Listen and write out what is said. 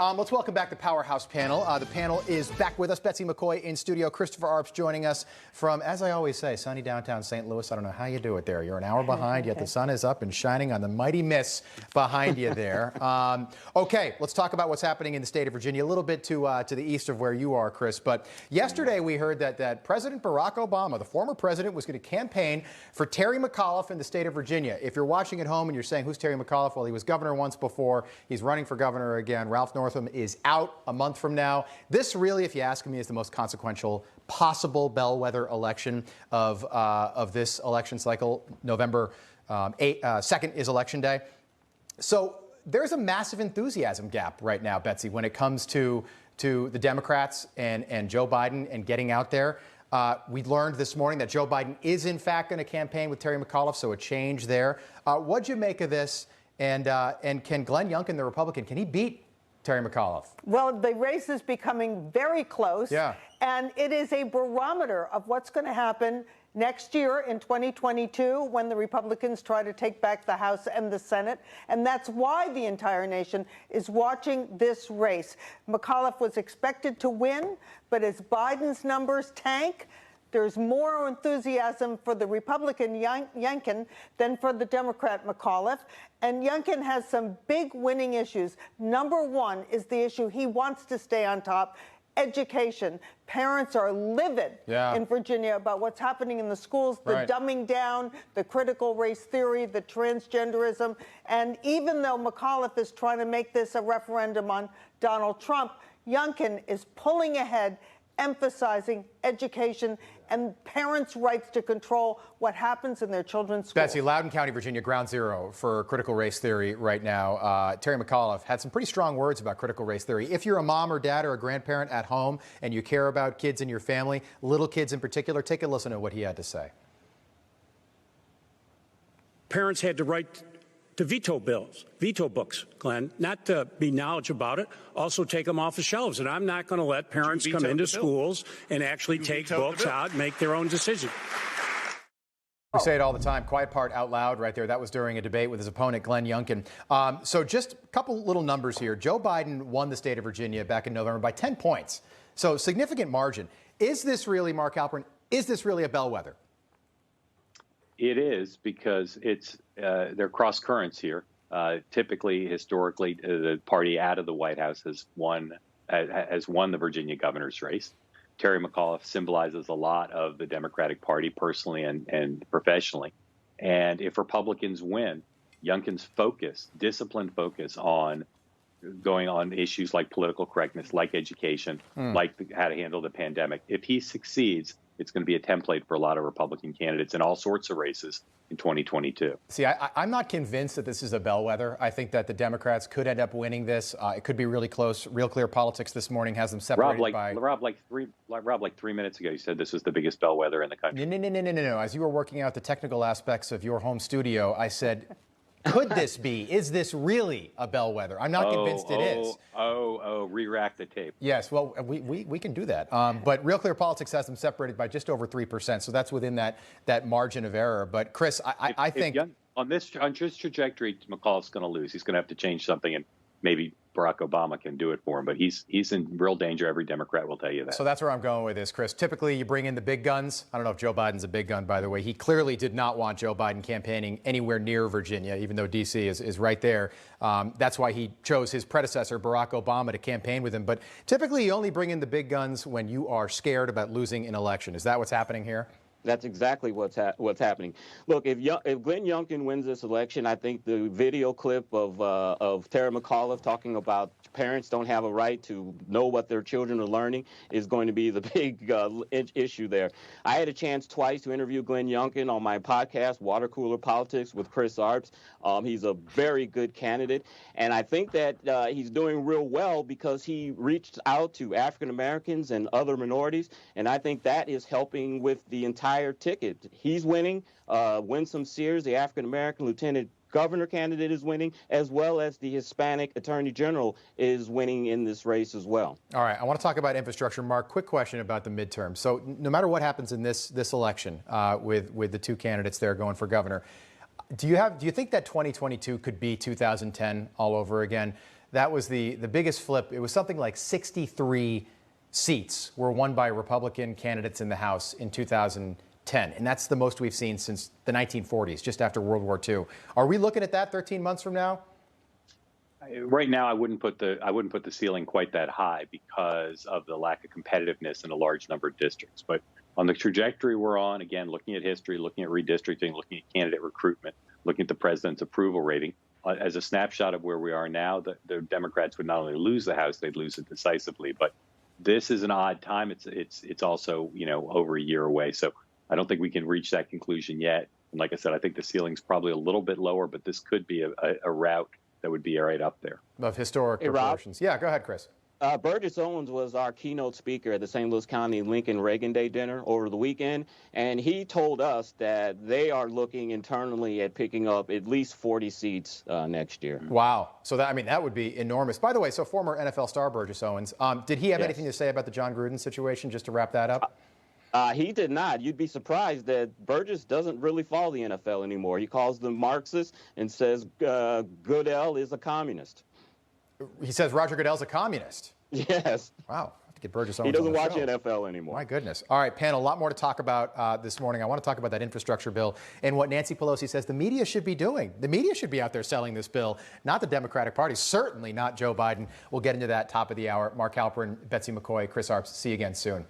Let's welcome back the Powerhouse panel. The panel is back with us. Betsy McCoy in studio. Christopher Arps joining us from, as I always say, sunny downtown St. Louis. I don't know how you do it there. You're an hour behind, yet the sun is up and shining on the mighty miss behind you there. Okay, let's talk about what's happening in the state of Virginia, a little bit to the east of where you are, Chris. But yesterday we heard that President Barack Obama, the former president, was going to campaign for Terry McAuliffe in the state of Virginia. If you're watching at home and you're saying, who's Terry McAuliffe? Well, he was governor once before. He's running for governor again. Ralph Northam is out a month from now. This really, if you ask me, is the most consequential possible bellwether election of this election cycle. November 2nd is election day. So there's a massive enthusiasm gap right now, Betsy, when it comes to the Democrats and Joe Biden and getting out there. We learned this morning that Joe Biden is in fact going to campaign with Terry McAuliffe, so a change there. What'd you make of this? And can Glenn Youngkin, the Republican, can he beat Terry McAuliffe? Well, the race is becoming very close. Yeah. And it is a barometer of what's going to happen next year in 2022 when the Republicans try to take back the House and the Senate. And that's why the entire nation is watching this race. McAuliffe was expected to win, but as Biden's numbers tank, there's more enthusiasm for the Republican Youngkin than for the Democrat McAuliffe. And Youngkin has some big winning issues. Number one is the issue he wants to stay on top: education. Parents are livid in Virginia about what's happening in the schools, the dumbing down, the critical race theory, the transgenderism. And even though McAuliffe is trying to make this a referendum on Donald Trump, Youngkin is pulling ahead, emphasizing education and parents' rights to control what happens in their children's schools. Betsy, Loudoun County, Virginia, ground zero for critical race theory right now. Terry McAuliffe had some pretty strong words about critical race theory. If you're a mom or dad or a grandparent at home and you care about kids in your family, little kids in particular, take a listen to what he had to say. Parents had the right to veto books, Glenn, not to be knowledgeable about it, also take them off the shelves. And I'm not going to let parents come into schools and actually take books out and make their own decision. We say it all the time, quiet part out loud right there. That was during a debate with his opponent, Glenn Youngkin. So just a couple little numbers here. Joe Biden won the state of Virginia back in November by 10 points. So significant margin. Is this really, Mark Halperin, is this really a bellwether? It is, because there are cross currents here. Typically, historically, the party out of the White House has won the Virginia governor's race. Terry McAuliffe symbolizes a lot of the Democratic Party personally and professionally. And if Republicans win, Youngkin's disciplined focus on going on issues like political correctness, like education, like how to handle the pandemic, if he succeeds, it's going to be a template for a lot of Republican candidates in all sorts of races in 2022. See, I'm not convinced that this is a bellwether. I think that the Democrats could end up winning this. It could be really close. Real Clear Politics this morning has them separated by... Rob, like 3 minutes ago, you said this was the biggest bellwether in the country. No. As you were working out the technical aspects of your home studio, I said... Could this be? Is this really a bellwether? I'm not convinced it is. Re-rack the tape. Yes, well, we can do that. But Real Clear Politics has them separated by just over 3%, so that's within that margin of error. But, Chris, I think... on this trajectory, McAuliffe's going to lose. He's going to have to change something, and maybe Barack Obama can do it for him. But he's in real danger. Every Democrat will tell you that. So that's where I'm going with this, Chris. Typically, you bring in the big guns. I don't know if Joe Biden's a big gun, by the way. He clearly did not want Joe Biden campaigning anywhere near Virginia, even though D.C. is right there. That's why he chose his predecessor, Barack Obama, to campaign with him. But typically, you only bring in the big guns when you are scared about losing an election. Is that what's happening here? That's exactly what's happening. Look, if Glenn Youngkin wins this election, I think the video clip of Terry McAuliffe talking about parents don't have a right to know what their children are learning is going to be the big issue there. I had a chance twice to interview Glenn Youngkin on my podcast, Water Cooler Politics with Chris Arps. He's a very good candidate, and I think that he's doing real well because he reached out to African Americans and other minorities, and I think that is helping with the entire ticket. He's winning. Winsome Sears, the African American lieutenant governor candidate, is winning, as well as the Hispanic attorney general is winning in this race as well. All right, I want to talk about infrastructure. Mark, quick question about the midterm. So no matter what happens in this election with the two candidates there going for governor, do you think that 2022 could be 2010 all over again? that was the biggest flip. It was something like 63 seats were won by Republican candidates in the House in 2010. And that's the most we've seen since the 1940s, just after World War II. Are we looking at that 13 months from now? Right now, I wouldn't put the ceiling quite that high because of the lack of competitiveness in a large number of districts. But on the trajectory we're on, again, looking at history, looking at redistricting, looking at candidate recruitment, looking at the president's approval rating, as a snapshot of where we are now, the Democrats would not only lose the House, they'd lose it decisively. But this is an odd time. It's also, over a year away. So I don't think we can reach that conclusion yet. And like I said, I think the ceiling's probably a little bit lower, but this could be a route that would be right up there. Of historic proportions. Yeah, go ahead, Chris. Burgess Owens was our keynote speaker at the St. Louis County Lincoln Reagan Day dinner over the weekend, and he told us that they are looking internally at picking up at least 40 seats next year. Wow. So that would be enormous. By the way, so former NFL star Burgess Owens, did he have anything to say about the John Gruden situation, just to wrap that up? He did not. You'd be surprised that Burgess doesn't really follow the NFL anymore. He calls them Marxists and says Goodell is a communist. He says Roger Goodell's a communist. Yes. Wow. I have to get Burgess Owens. He doesn't on the watch show. NFL anymore. My goodness. All right, panel, a lot more to talk about this morning. I want to talk about that infrastructure bill and what Nancy Pelosi says the media should be doing. The media should be out there selling this bill, not the Democratic Party, certainly not Joe Biden. We'll get into that top of the hour. Mark Halperin, Betsy McCoy, Chris Arps. See you again soon.